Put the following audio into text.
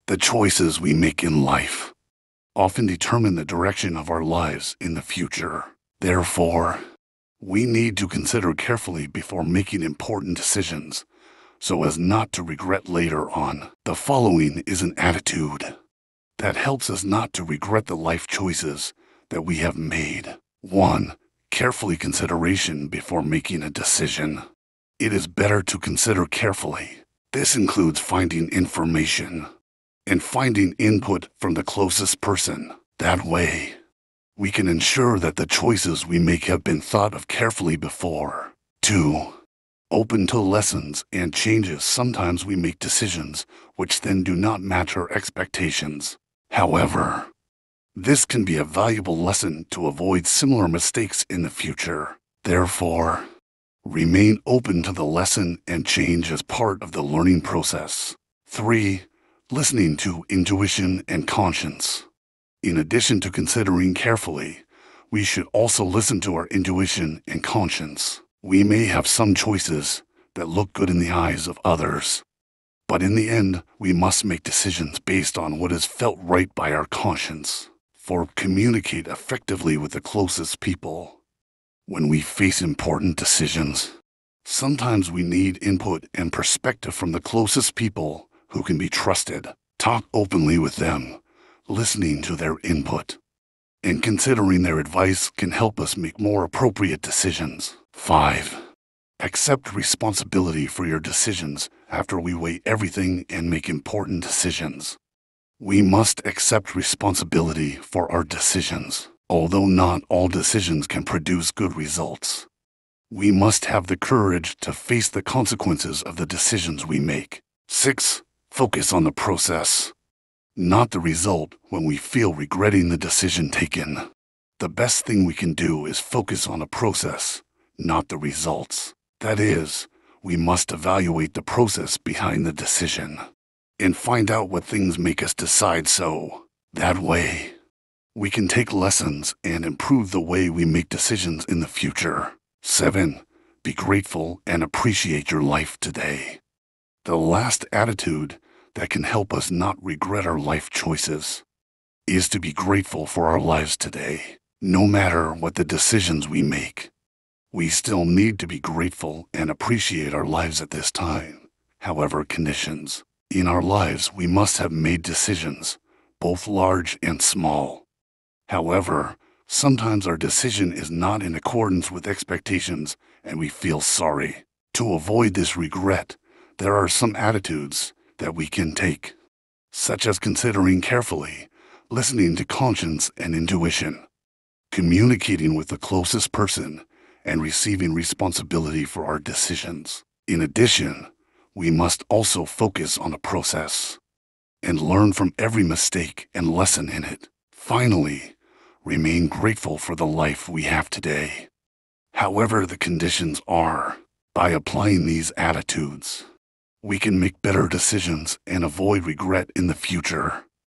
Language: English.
The choices we make in life often determine the direction of our lives in the future. Therefore, we need to consider carefully before making important decisions so as not to regret later on. The following is an attitude that helps us not to regret the life choices that we have made. 1. Carefully consideration before making a decision. It is better to consider carefully. This includes finding information and finding input from the closest person. That way, we can ensure that the choices we make have been thought of carefully before. 2. Open to lessons and changes. Sometimes we make decisions which then do not match our expectations. However, this can be a valuable lesson to avoid similar mistakes in the future. Therefore, remain open to the lesson and change as part of the learning process. 3. Listening to intuition and conscience. In addition to considering carefully, we should also listen to our intuition and conscience. We may have some choices that look good in the eyes of others, but in the end, we must make decisions based on what is felt right by our conscience. 4. Communicate effectively with the closest people. When we face important decisions, sometimes we need input and perspective from the closest people who can be trusted. Talk openly with them, listening to their input, and considering their advice can help us make more appropriate decisions. 5. Accept responsibility for your decisions after we weigh everything and make important decisions. We must accept responsibility for our decisions. Although not all decisions can produce good results, we must have the courage to face the consequences of the decisions we make. 6. Focus on the process, not the result when we feel regretting the decision taken. The best thing we can do is focus on the process, not the results. That is, we must evaluate the process behind the decision and find out what things make us decide so. That way, we can take lessons and improve the way we make decisions in the future. 7. Be grateful and appreciate your life today. The last attitude that can help us not regret our life choices is to be grateful for our lives today. No matter what the decisions we make, we still need to be grateful and appreciate our lives at this time. However, conditions in our lives, we must have made decisions, both large and small. However, sometimes our decision is not in accordance with expectations and we feel sorry. To avoid this regret, there are some attitudes that we can take, such as considering carefully, listening to conscience and intuition, communicating with the closest person, and receiving responsibility for our decisions. In addition, we must also focus on the process and learn from every mistake and lesson in it. Finally, remain grateful for the life we have today, however the conditions are. By applying these attitudes, we can make better decisions and avoid regret in the future.